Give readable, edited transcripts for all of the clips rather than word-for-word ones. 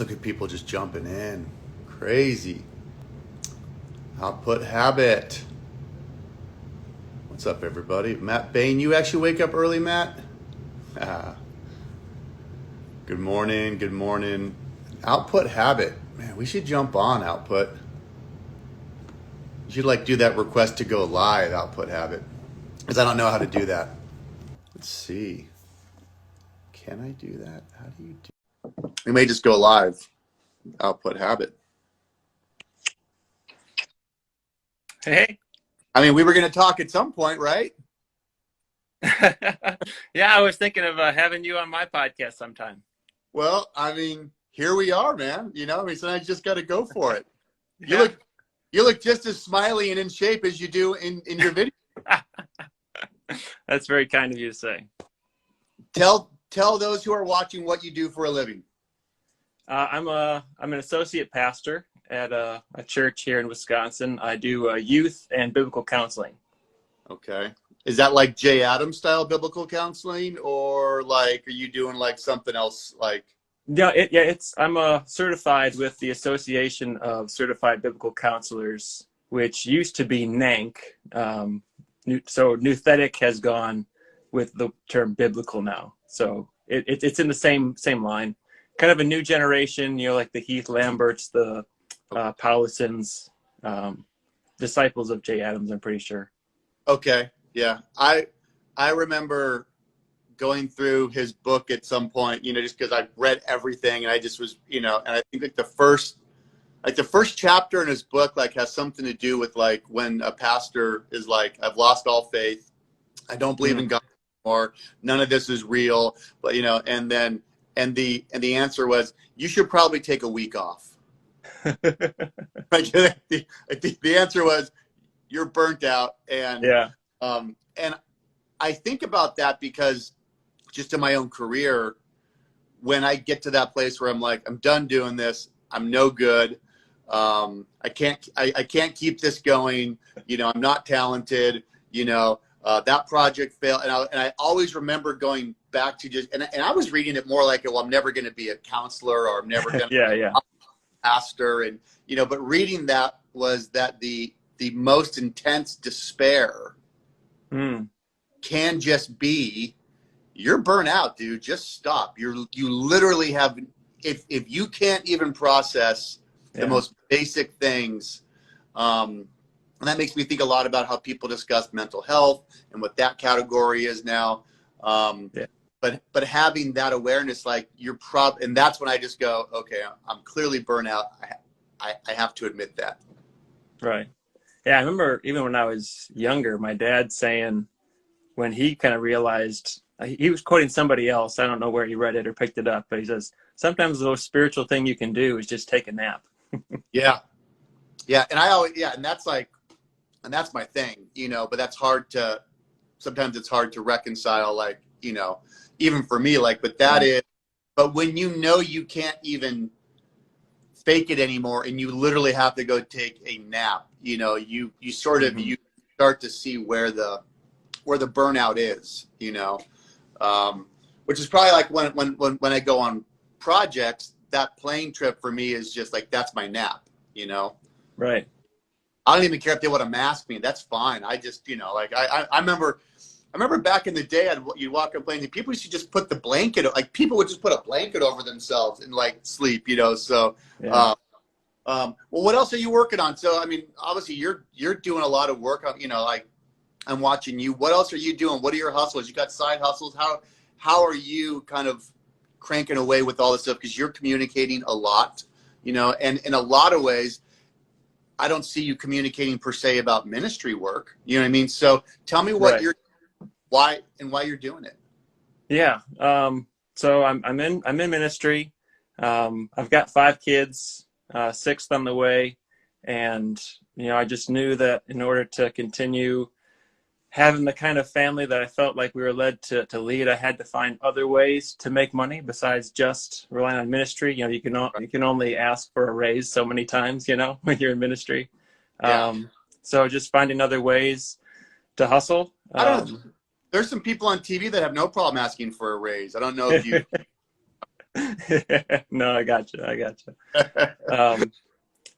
Look at people just jumping in. Crazy. Output habit. What's up, everybody? Matt Bain, you actually wake up early, Matt? Ah. Good morning, good morning. Output habit. Man, we should jump on output. You should like do that request to go live output habit. Because I don't know how to do that. Let's see. Can I do that? How do you do? We may just go live output habit. Hey. I mean, we were going to talk at some point, right? Yeah, I was thinking of having you on my podcast sometime. Well, I mean, here we are, man. You know, I mean, sometimes you just got to go for it. Yeah. You look just as smiley and in shape as you do in your video. That's very kind of you to say. Tell those who are watching what you do for a living. I'm an associate pastor at a church here in Wisconsin. I do youth and biblical counseling. Okay. Is that like Jay Adams style biblical counseling, or like are you doing like something else? Like I'm certified with the Association of Certified Biblical Counselors, which used to be NANC. So Nouthetic has gone with the term biblical now. So it's in the same line. Kind of a new generation, you know, like the Heath Lamberts, the Paulisons, disciples of Jay Adams, I'm pretty sure. Okay. Yeah. I remember going through his book at some point, you know, just because I read everything and I just was, you know, and I think like the first chapter in his book like has something to do with like when a pastor is like, I've lost all faith. I don't believe in God anymore. None of this is real. But you know, and the answer was, you should probably take a week off. Like, the answer was, you're burnt out. And Yeah. And I think about that because just in my own career, when I get to that place where I'm like, I'm done doing this, I'm no good. I can't keep this going. You know, I'm not talented. You know, that project failed. And I always remember going back to just, and I was reading it more like, well, I'm never going to be a counselor, or I'm never going to be a pastor. And, you know, but reading that was that the most intense despair can just be, you're burnt out, dude. Just stop. You literally have, if you can't even process the most basic things, and that makes me think a lot about how people discuss mental health and what that category is now. But having that awareness, like and that's when I just go, okay, I'm clearly burnt out. I have to admit that. Right. Yeah, I remember even when I was younger, my dad saying, when he kind of realized, he was quoting somebody else. I don't know where he read it or picked it up, but he says, sometimes the most spiritual thing you can do is just take a nap. Yeah. And that's my thing, you know, but sometimes it's hard to reconcile, like, you know, even for me, like, but when you know you can't even fake it anymore and you literally have to go take a nap, you know, you sort of, you start to see where the burnout is, you know, which is probably like when I go on projects, that plane trip for me is just like, that's my nap, you know? Right. I don't even care if they want to mask me. That's fine. I just, you know, like I remember back in the day, you'd walk on plane and people used to just put the blanket, like people would just put a blanket over themselves and like sleep, you know? So, well, what else are you working on? So, I mean, obviously you're doing a lot of work on, you know, like, I'm watching you. What else are you doing? What are your hustles? You got side hustles? How are you kind of cranking away with all this stuff? Because you're communicating a lot, you know, and in a lot of ways, I don't see you communicating per se about ministry work. You know what I mean? So tell me what why you're doing it. Yeah. So I'm in ministry. I've got 5 kids, 6th on the way. And, you know, I just knew that in order to continue having the kind of family that I felt like we were led to lead, I had to find other ways to make money besides just relying on ministry. You know, you can only ask for a raise so many times, you know, when you're in ministry. So just finding other ways to hustle. I don't know. There's some people on TV that have no problem asking for a raise. I don't know if you. No, I got you. I got you.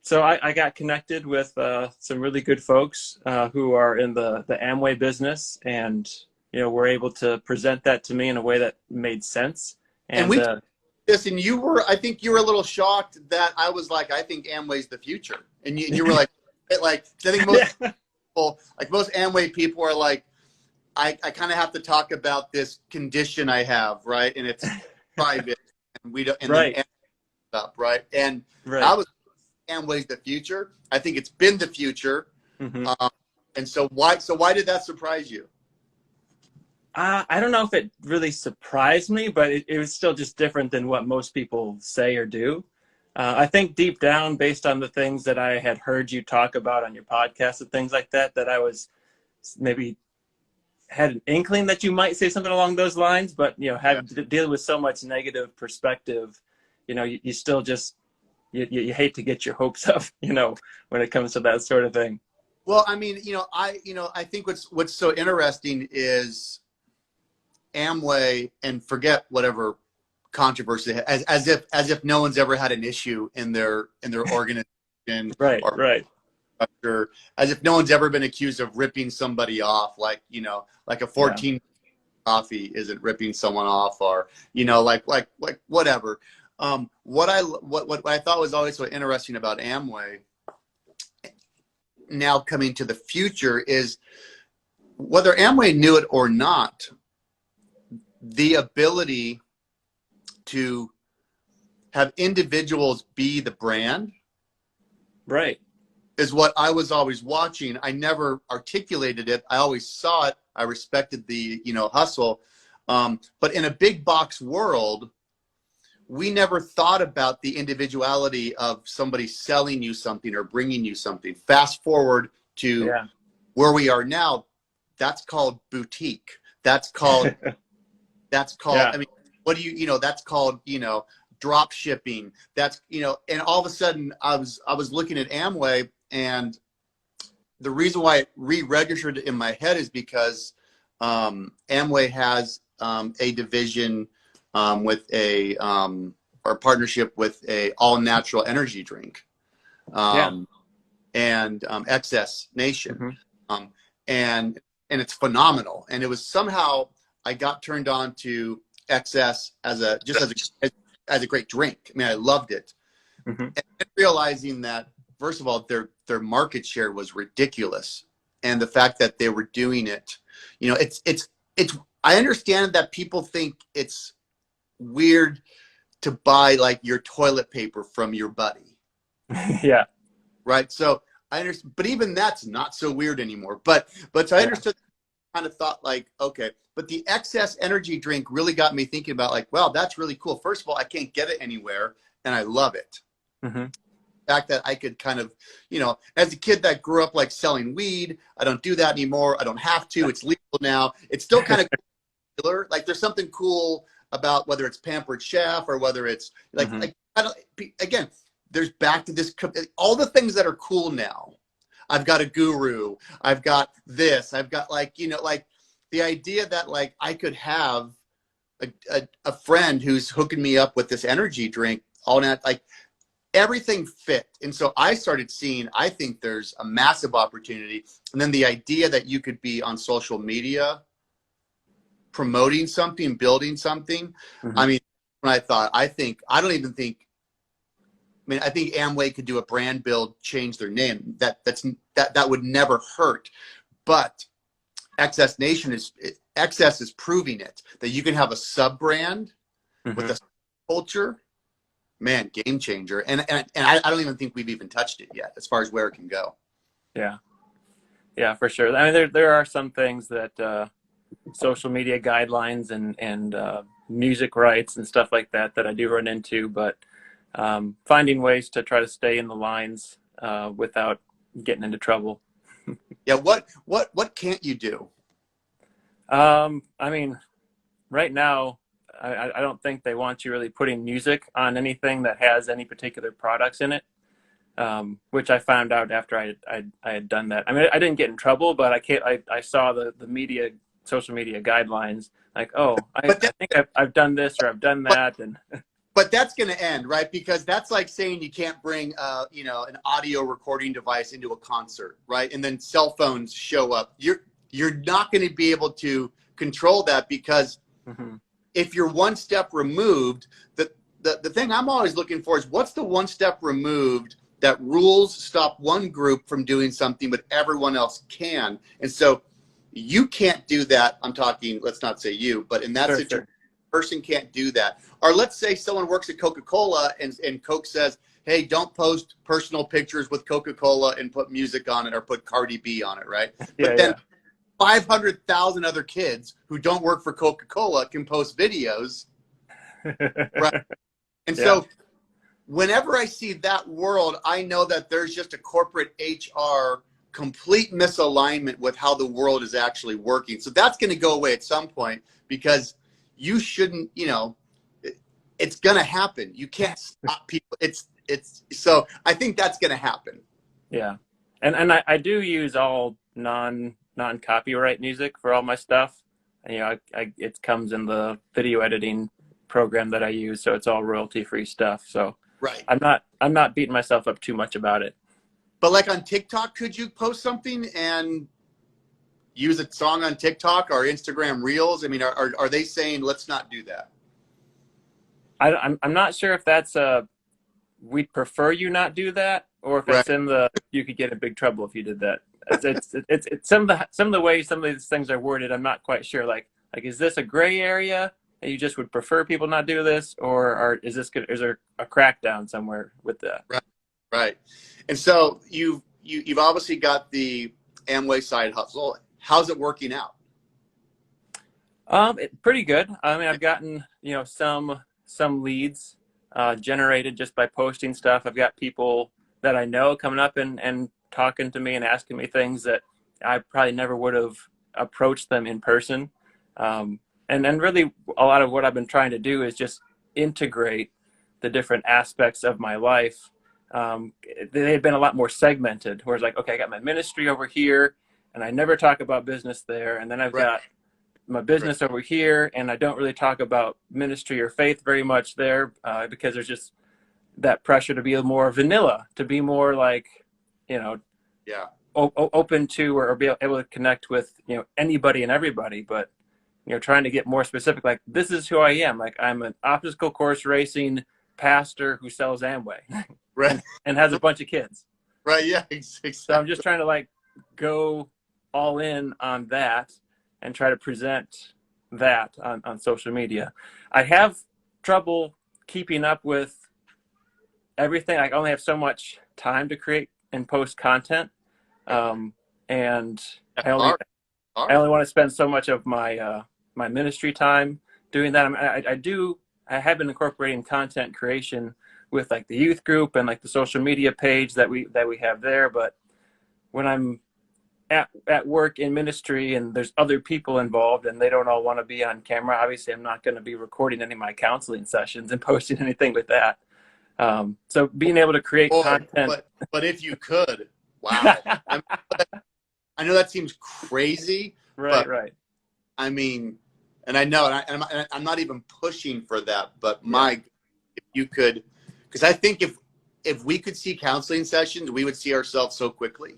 So I got connected with some really good folks who are in the Amway business, and were able to present that to me in a way that made sense. And And we this, and I think you were a little shocked that I was like, I think Amway's the future, and you were like, I think most yeah, people, like most Amway people, are like, I kind of have to talk about this condition I have, right? And it's private, and we don't, and then right, up, right? And right. I was Amway's the future. I think it's been the future. Hmm. And so why did that surprise you? I don't know if it really surprised me, but it was still just different than what most people say or do. I think deep down, based on the things that I had heard you talk about on your podcast and things like that, that I was maybe had an inkling that you might say something along those lines, but Yeah. having to deal with so much negative perspective, you still just you hate to get your hopes up, when it comes to that sort of thing. Well, I mean, I think what's so interesting is Amway, and forget whatever controversy, as if no one's ever had an issue in their organization, Right, or right. structure, as if no one's ever been accused of ripping somebody off, like like a Yeah. 14 coffee isn't ripping someone off, or like whatever. What I thought was always so interesting about Amway, now coming to the future, is whether Amway knew it or not, the ability to have individuals be the brand Right. is what I was always watching. I never articulated it. I always saw it. I respected the hustle. But in a big box world, we never thought about the individuality of somebody selling you something or bringing you something. Fast forward to Yeah. where we are now, that's called boutique. That's called, Yeah. I mean, what do that's called, drop shipping. That's, and all of a sudden I was looking at Amway, and the reason why it re-registered in my head is because Amway has a division with or partnership with a all natural energy drink, Yeah. and Excess Nation, Hmm. um, and it's phenomenal. And it was somehow I got turned on to Excess as a great drink. I mean, I loved it, Hmm. and realizing that, first of all, their market share was ridiculous, and the fact that they were doing it, it's I understand that people think it's weird to buy like your toilet paper from your buddy, Yeah. right? So I understand, but even that's not so weird anymore. But so I Yeah. understood, kind of thought like, okay, but the Excess energy drink really got me thinking about like, well, that's really cool. First of all, I can't get it anywhere, and I love it. Hmm. The fact that I could kind of, as a kid that grew up like selling weed, I don't do that anymore. I don't have to. It's legal now. It's still kind of cool. Like there's something cool about whether it's Pampered Chef or whether it's Hmm. like I don't, again, there's back to this, all the things that are cool now. I've got a guru. I've got this. I've got like, like the idea that like I could have a friend who's hooking me up with this energy drink all night, like everything fit. And so I started seeing, I think there's a massive opportunity. And then the idea that you could be on social media promoting something, building something. Hmm. I mean, when I thought, I mean, I think Amway could do a brand build, change their name. That would never hurt. But Excess is proving it, that you can have a sub brand with Hmm. a culture, man, game changer. And I don't even think we've even touched it yet as far as where it can go. Yeah. Yeah, for sure. I mean, there are some things that social media guidelines and music rights and stuff like that I do run into, but finding ways to try to stay in the lines without getting into trouble. Yeah. What can't you do? I mean, right now, I don't think they want you really putting music on anything that has any particular products in it, which I found out after I had done that. I mean, I didn't get in trouble, but I saw the social media guidelines, like, oh, I But think I've done this or I've done but that, and But that's going to end, right? Because that's like saying you can't bring, an audio recording device into a concert, right? And then cell phones show up. You're not going to be able to control that, because Mm-hmm. if you're one step removed, the thing I'm always looking for is what's the one step removed that rules stop one group from doing something, but everyone else can. And so you can't do that. I'm talking, let's not say you, but in that Sure, situation, sure. person can't do that. Or let's say someone works at Coca-Cola and Coke says, hey, don't post personal pictures with Coca-Cola and put music on it or put Cardi B on it, right? Yeah, But then yeah. 500,000 other kids who don't work for Coca-Cola can post videos, right? And Yeah. so whenever I see that world, I know that there's just a corporate HR complete misalignment with how the world is actually working. So that's going to go away at some point, because you shouldn't, it's going to happen. You can't stop people. So I think that's going to happen. Yeah. And I do use all non-copyright music for all my stuff. And, it comes in the video editing program that I use, so it's all royalty-free stuff. So Right. I'm not beating myself up too much about it. But like on TikTok, could you post something and use a song on TikTok or Instagram Reels? I mean, are they saying let's not do that? I'm not sure if that's we'd prefer you not do that, or if Right. it's in the you could get in big trouble if you did that. It's some of the ways some of these things are worded. I'm not quite sure. Like is this a gray area that you just would prefer people not do this, or is there a crackdown somewhere with that? Right. Right. And so you've obviously got the Amway side hustle. How's it working out? Pretty good. I mean, I've gotten some leads generated just by posting stuff. I've got people that I know coming up and talking to me and asking me things that I probably never would have approached them in person. And really, a lot of what I've been trying to do is just integrate the different aspects of my life. They've been a lot more segmented, where it's like, okay, I got my ministry over here, and I never talk about business there. And then I've Right. got my business over here, and I don't really talk about ministry or faith very much there, because there's just that pressure to be more vanilla, to be more like, Yeah. open to or be able to connect with, anybody and everybody. But, trying to get more specific, like, this is who I am. Like, I'm an obstacle course racing pastor who sells Amway Right. and has a bunch of kids. Right. Yeah. Exactly. So I'm just trying to like go all in on that and try to present that on social media. I have trouble keeping up with everything. I only have so much time to create and post content. And I only Hard. I only want to spend so much of my my ministry time doing that. I have been incorporating content creation with like the youth group and like the social media page that we have there. But when I'm at work in ministry and there's other people involved and they don't all want to be on camera, obviously I'm not going to be recording any of my counseling sessions and posting anything with that. So being able to create content. But if you could, wow. I know that seems crazy, Right, but right. I mean, and I know, and I'm not even pushing for that, but if you could, because I think if we could see counseling sessions, we would see ourselves so quickly.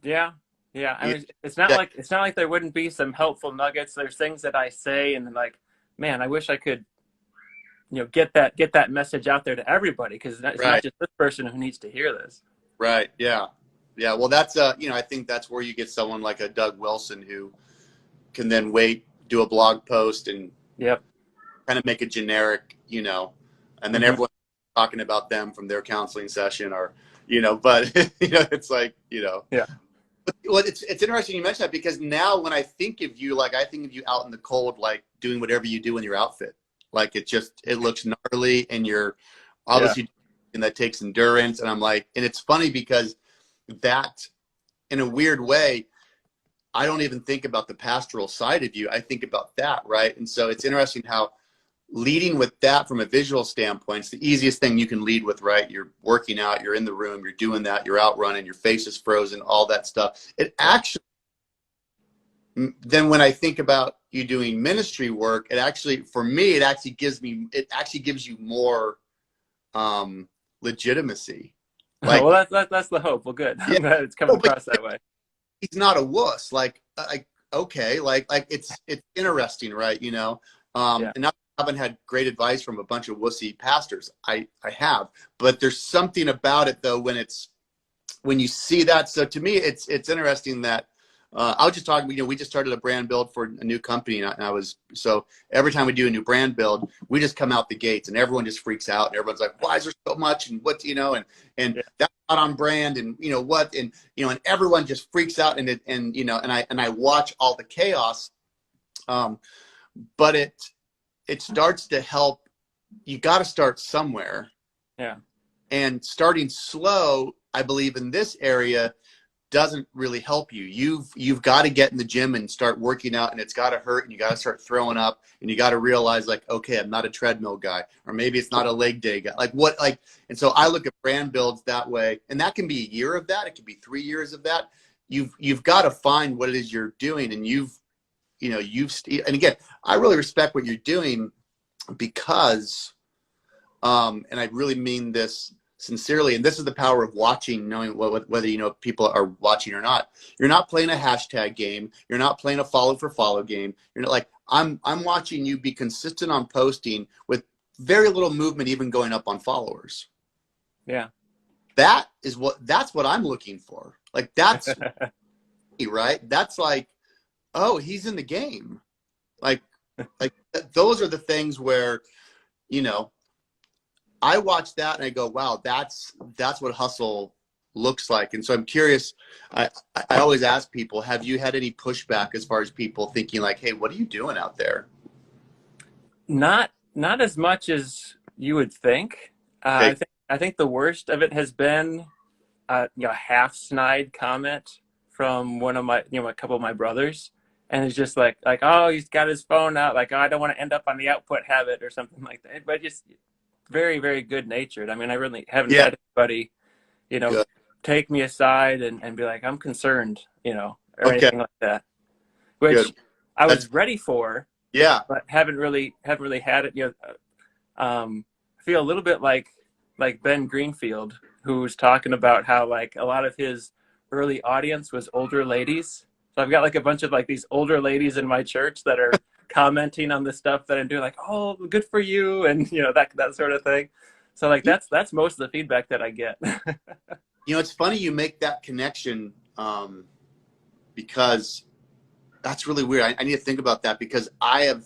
Yeah. I mean, it's not like there wouldn't be some helpful nuggets. There's things that I say and like, man, I wish I could, get that message out there to everybody, because it's not just this person who needs to hear this. Right. Yeah. Yeah. Well, that's I think that's where you get someone like a Doug Wilson who can then do a blog post and kind of make it generic, and then everyone's talking about them from their counseling session or, but it's like, Yeah. Well, it's interesting you mentioned that, because now when I think of you, like I think of you out in the cold, like doing whatever you do in your outfit. Like it looks gnarly, and you're obviously, and that takes endurance. And I'm like, and it's funny because that, in a weird way, I don't even think about the pastoral side of you. I think about that, right? And so it's interesting how leading with that from a visual standpoint, it's the easiest thing you can lead with, right? You're working out, you're in the room, you're doing that, you're out running, your face is frozen, all that stuff. It actually, then when I think about, you doing ministry work, it actually, for me, it actually gives you more legitimacy. Like, Well, that's the hope. Well, good. yeah, I'm glad it's coming no, but across that way. he's not a wuss. Like, okay, like it's interesting, right? You know, Yeah. and I haven't had great advice from a bunch of wussy pastors. I have, but there's something about it though when you see that. So to me, it's interesting that I was just talking. You know, we just started a brand build for a new company, and I was so every time we do a new brand build, we just come out the gates, and everyone just freaks out, and everyone's like, "Why is there so much?" And what, you know, and Yeah. that's not on brand, and you know what, and you know, and everyone just freaks out, and you know, and I watch all the chaos, but it starts to help. You got to start somewhere. Yeah. And starting slow, I believe in this area doesn't really help you. You've got to get in the gym and start working out, and it's got to hurt, and you got to start throwing up, and you got to realize like, okay, I'm not a treadmill guy, or maybe it's not a leg day guy. Like what, like, and so I look at brand builds that way, and that can be a year of that. It can be 3 years of that. You've got to find what it is you're doing, and and again, I really respect what you're doing because, and I really mean this sincerely, and this is the power of watching, knowing whether you know people are watching or not. You're not playing a hashtag game. You're not playing a follow for follow game. You're not like I'm watching you be consistent on posting with very little movement, even going up on followers. Yeah. That's what I'm looking for. Like that's right. That's like, oh, he's in the game. Like those are the things where, you know, I watch that and I go, wow, that's what hustle looks like. And so I'm curious. I always ask people, have you had any pushback as far as people thinking like, hey, what are you doing out there? Not as much as you would think. Okay. I think the worst of it has been half snide comment from one of my a couple of my brothers, and it's just like oh, he's got his phone out, like, oh, I don't want to end up on the output habit or something like that. But just very, very good natured. I mean, I really haven't Yeah. had anybody Good. take me aside and be like, I'm concerned, or Okay. anything like that, Good. which I That's was ready for, yeah. but haven't really had it. I feel a little bit like Ben Greenfield, who was talking about how like a lot of his early audience was older ladies. So I've got like a bunch of like these older ladies in my church that are commenting on the stuff that I'm doing, like, oh, good for you, and that sort of thing. So like that's most of the feedback that I get. You know, it's funny you make that connection, because that's really weird. I need to think about that because I have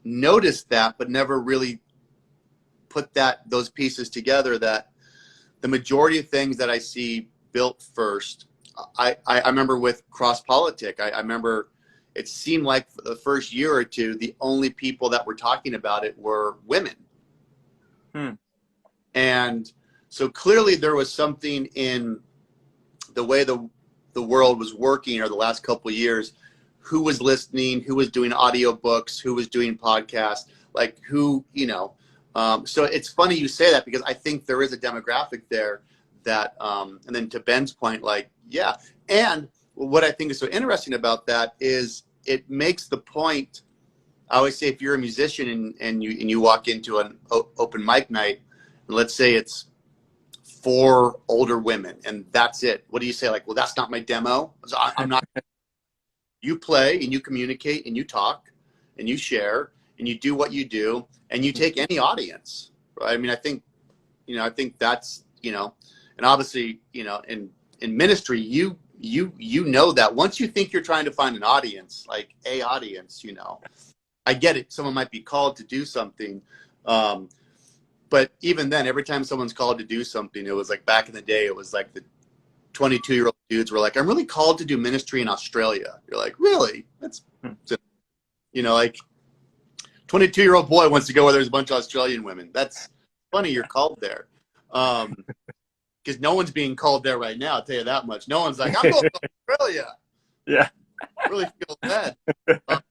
noticed that, but never really put those pieces together, that the majority of things that I see built first, I remember with Cross Politic, I remember it seemed like for the first year or two, the only people that were talking about it were women. And so clearly there was something in the way the world was working, or the last couple of years, who was listening, who was doing audiobooks, who was doing podcasts, like who, so it's funny you say that, because I think there is a demographic there that, and then to Ben's point, like, yeah. And what I think is so interesting about that is it makes the point. I always say, if you're a musician and you walk into an open mic night, and let's say it's 4 older women and that's it. What do you say? Like, well, that's not my demo. So I'm not. You play and you communicate and you talk and you share and you do what you do and you take any audience, right? I mean, I think that's, and obviously, in ministry, you know that once you think you're trying to find an audience, like a audience, I get it. Someone might be called to do something. But even then, every time someone's called to do something, it was like back in the day, it was like the 22-year-old dudes were like, I'm really called to do ministry in Australia. You're like, really? That's, like 22-year-old boy wants to go where there's a bunch of Australian women. That's funny you're called there. Because no one's being called there right now, I'll tell you that much. No one's like, I'm going to Australia. Yeah. I really feel bad. Well,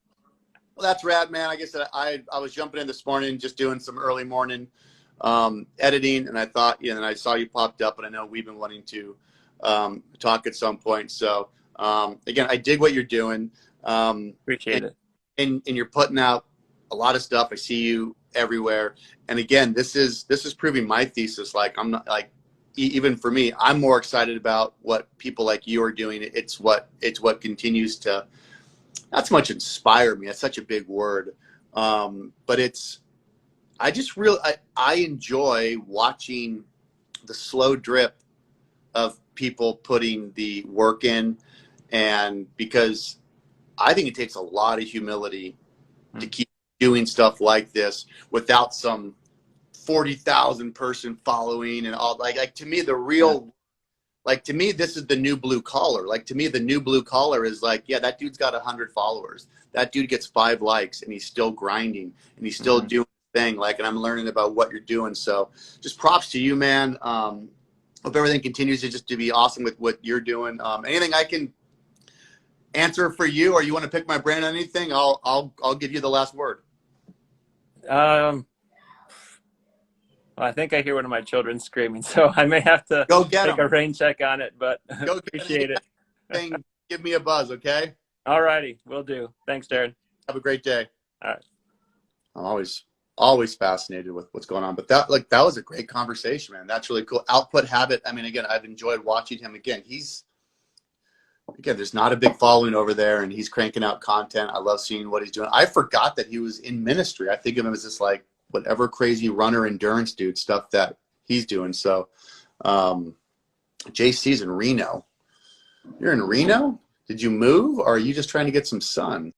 that's rad, man. Like I said, I was jumping in this morning, just doing some early morning editing, and I thought, and I saw you popped up, and I know we've been wanting to talk at some point. So again, I dig what you're doing. Appreciate it. and you're putting out a lot of stuff. I see you everywhere. And again, this is proving my thesis. Like, I'm not like, even for me, I'm more excited about what people like you are doing. It's what continues to not so much inspire me. That's such a big word. But I enjoy watching the slow drip of people putting the work in. And because I think it takes a lot of humility to keep doing stuff like this without some 40,000 person following and all. Like to me, the real, like to me, this is the new blue collar. Like to me, the new blue collar is like, yeah, that dude's got 100 followers. That dude gets 5 likes and he's still grinding and he's still doing the thing. Like, and I'm learning about what you're doing. So just props to you, man. Hope everything continues to be awesome with what you're doing. Anything I can answer for you, or you want to pick my brain on anything, I'll give you the last word. Well, I think I hear one of my children screaming, so I may have to Go get take them. a rain check on it, but Go appreciate it. Thing, give me a buzz, okay? All righty, will do. Thanks, Darren. Have a great day. All right. I'm always fascinated with what's going on. But that was a great conversation, man. That's really cool. Output Habit. I mean, again, I've enjoyed watching him. Again, there's not a big following over there, and he's cranking out content. I love seeing what he's doing. I forgot that he was in ministry. I think of him as this like whatever crazy runner endurance dude stuff that he's doing. So JC's in Reno. You're in Reno? Did you move, or are you just trying to get some sun?